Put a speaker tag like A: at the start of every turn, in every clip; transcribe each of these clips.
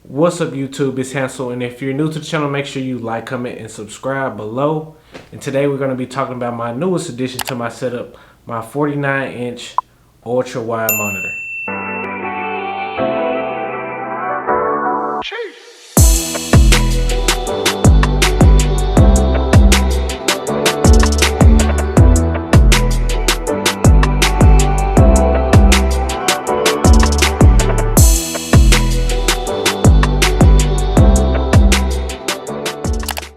A: What's up YouTube, it's Hansel, and if you're new to the channel, make sure you like, comment, and subscribe below. And today we're going to be talking about my newest addition to my setup, my 49-inch ultra wide monitor.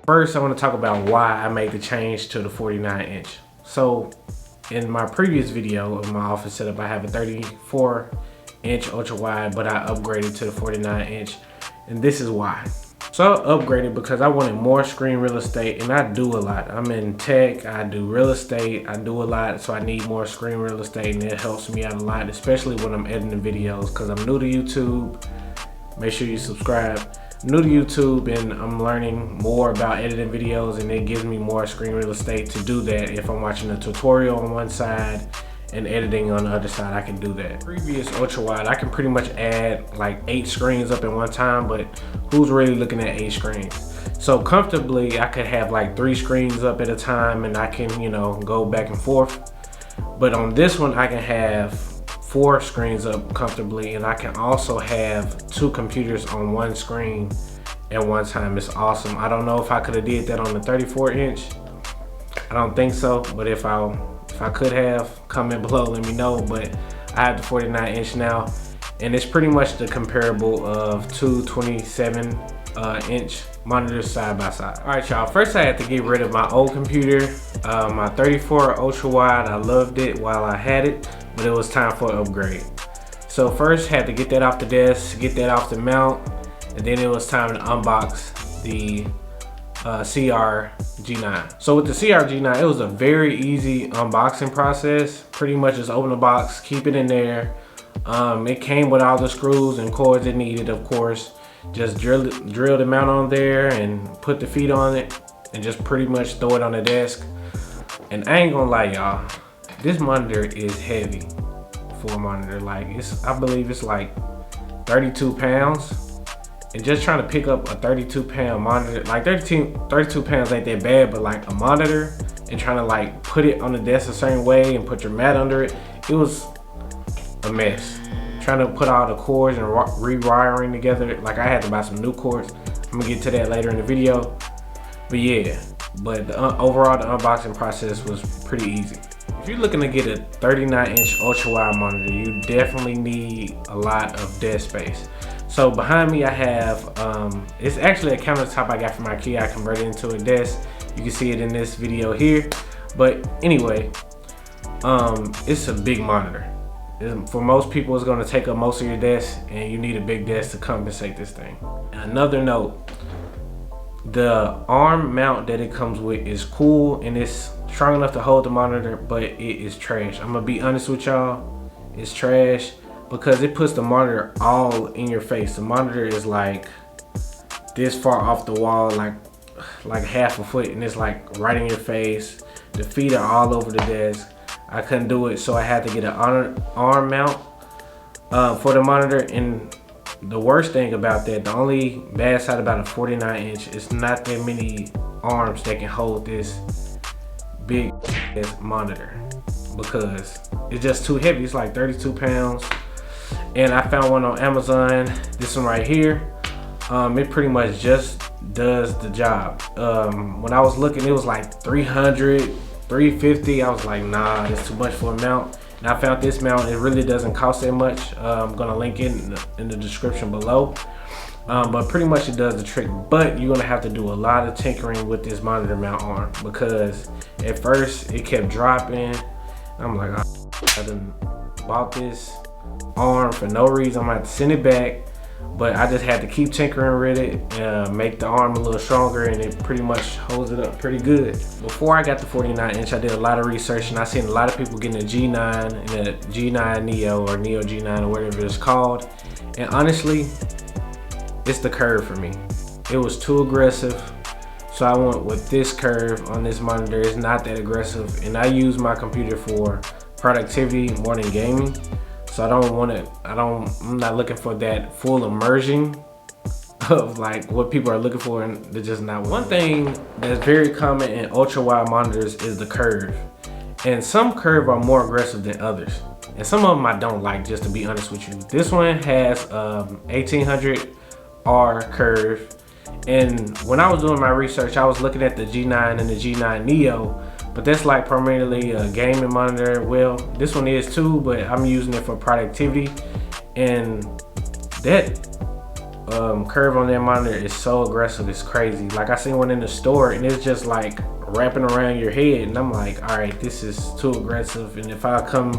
A: First, I want to talk about why I made the change to the 49-inch. So, in my previous video of my office setup, I have a 34-inch ultra wide, but I upgraded to the 49-inch, and this is why. So, I upgraded because I wanted more screen real estate, and I do a lot. I'm in tech, I do real estate, I do a lot, so I need more screen real estate, and it helps me out a lot, especially when I'm editing videos, because I'm new to YouTube. Make sure you subscribe. New to YouTube, and I'm learning more about editing videos, and it gives me more screen real estate to do that. If I'm watching a tutorial on one side and editing on the other side, I can do that. Previous ultra wide, I can pretty much add like 8 screens up at one time, but who's really looking at 8 screens? So comfortably, I could have like 3 screens up at a time, and I can, you know, go back and forth. But on this one, I can have 4 screens up comfortably, and I can also have 2 computers on one screen at one time. It's awesome. I don't know if I could have did that on the 34-inch. I don't think so, but if I could have, comment below, let me know. But I have the 49-inch now, and it's pretty much the comparable of 2 27-inch monitors side by side. All right, y'all, first I had to get rid of my old computer, my 34 ultra wide. I loved it while I had it, but it was time for an upgrade. So first had to get that off the desk, get that off the mount, and then it was time to unbox the CRG9. So with the CRG9, it was a very easy unboxing process. Pretty much just open the box, keep it in there. It came with all the screws and cords it needed, of course. Just drill the mount on there and put the feet on it and just pretty much throw it on the desk. And I ain't gonna lie, y'all, this monitor is heavy for a monitor. Like, I believe it's like 32 pounds. And just trying to pick up a 32-pound monitor, like 32 pounds ain't that bad, but like a monitor and trying to like put it on the desk a certain way and put your mat under it, it was a mess. Trying to put all the cords and rewiring together, like I had to buy some new cords. I'm gonna get to that later in the video. But yeah, overall the unboxing process was pretty easy. If you're looking to get a 39-inch ultra wide monitor, you definitely need a lot of desk space. So behind me I have, it's actually a countertop I got from Ikea. I converted into a desk. You can see it in this video here. But anyway, it's a big monitor. For most people, it's gonna take up most of your desk, and you need a big desk to compensate this thing. Another note, the arm mount that it comes with is cool, and it's strong enough to hold the monitor, but it is trash. I'm gonna be honest with y'all, it's trash because it puts the monitor all in your face. The monitor is like this far off the wall, like half a foot, and it's like right in your face. The feet are all over the desk. I couldn't do it, so I had to get an arm mount for the monitor. And the worst thing about that, the only bad side about a 49-inch, is not that many arms that can hold this big monitor because it's just too heavy. It's like 32 pounds. And I found one on Amazon, this one right here. It pretty much just does the job. When I was looking, it was like 300, 350. I was like, nah, that's too much for a mount. And I found this mount. It really doesn't cost that much. I'm gonna link it in the description below. But pretty much it does the trick. But you're gonna have to do a lot of tinkering with this monitor mount arm, because at first it kept dropping. I'm like, I done bought this arm for no reason. I'm gonna have to send it back. But I just had to keep tinkering with it, make the arm a little stronger, and it pretty much holds it up pretty good. Before I got the 49-inch, I did a lot of research, and I seen a lot of people getting a G9 and a G9 Neo, or Neo G9, or whatever it's called. And honestly, it's the curve for me. It was too aggressive, so I went with this curve on this monitor. It's not that aggressive, and I use my computer for productivity more than gaming. So I'm not looking for that full immersion of like what people are looking for, and they're just not. One thing that's very common in ultra wide monitors is the curve, and some curve are more aggressive than others, and some of them I don't like, just to be honest with you. This one has 1800R curve, and when I was doing my research I was looking at the G9 and the G9 Neo, but that's like primarily a gaming monitor. Well, this one is too, but I'm using it for productivity, and that curve on that monitor is so aggressive, it's crazy. Like I seen one in the store and it's just like wrapping around your head, and I'm like, all right, this is too aggressive, and if I come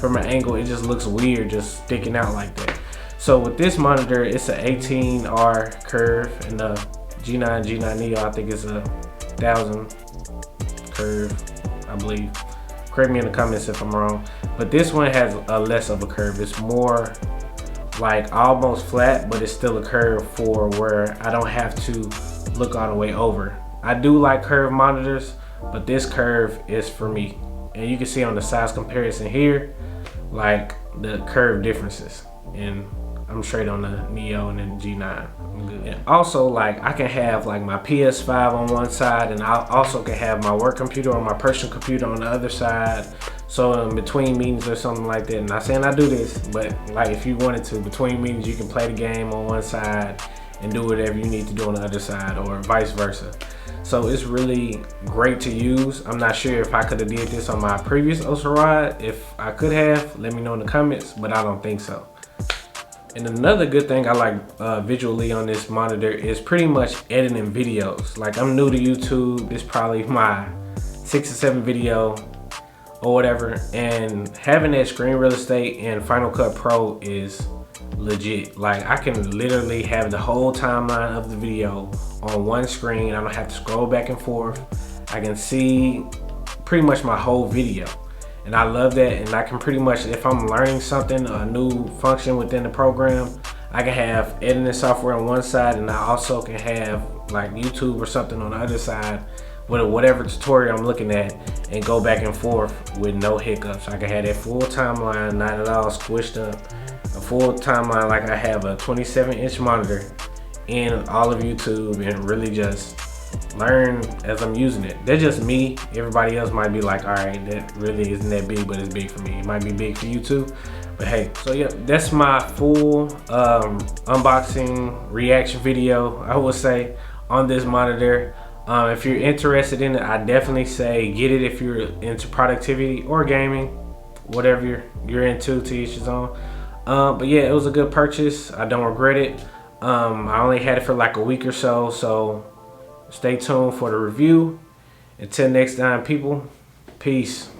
A: from an angle it just looks weird just sticking out like that. So with this monitor, it's an 18R curve, and the G9 Neo I think is a 1000 curve, I believe. Correct me in the comments if I'm wrong, but this one has a less of a curve. It's more like almost flat, but it's still a curve for where I don't have to look all the way over. I do like curved monitors, but this curve is for me. And you can see on the size comparison here, like the curve differences. And I'm straight on the Neo and then G9. I'm good. And also, like, I can have like my PS5 on one side, and I also can have my work computer or my personal computer on the other side. So in between meetings or something like that, not saying I do this, but like if you wanted to, between meetings you can play the game on one side and do whatever you need to do on the other side, or vice versa. So it's really great to use. I'm not sure if I could have did this on my previous ultra rod. If I could have, let me know in the comments, but I don't think so. And another good thing I like visually on this monitor is pretty much editing videos. Like, I'm new to YouTube. It's probably my 6th or 7th video or whatever, and having that screen real estate in Final Cut Pro is legit. Like, I can literally have the whole timeline of the video on one screen. I don't have to scroll back and forth. I can see pretty much my whole video, and I love that. And I can pretty much, if I'm learning something, a new function within the program, I can have editing software on one side, and I also can have like YouTube or something on the other side with whatever tutorial I'm looking at, and go back and forth with no hiccups. I can have that full timeline, not at all squished up. A full timeline like I have a 27-inch monitor in all of YouTube, and really just learn as I'm using it. That's just me. Everybody else might be like, all right, that really isn't that big, but it's big for me. It might be big for you too, but hey. So yeah, that's my full unboxing reaction video, I would say, on this monitor. If you're interested in it, I definitely say get it if you're into productivity or gaming, whatever you're into, to each his own. But yeah, it was a good purchase. I don't regret it. I only had it for like a week or so, so stay tuned for the review. Until next time, people, peace.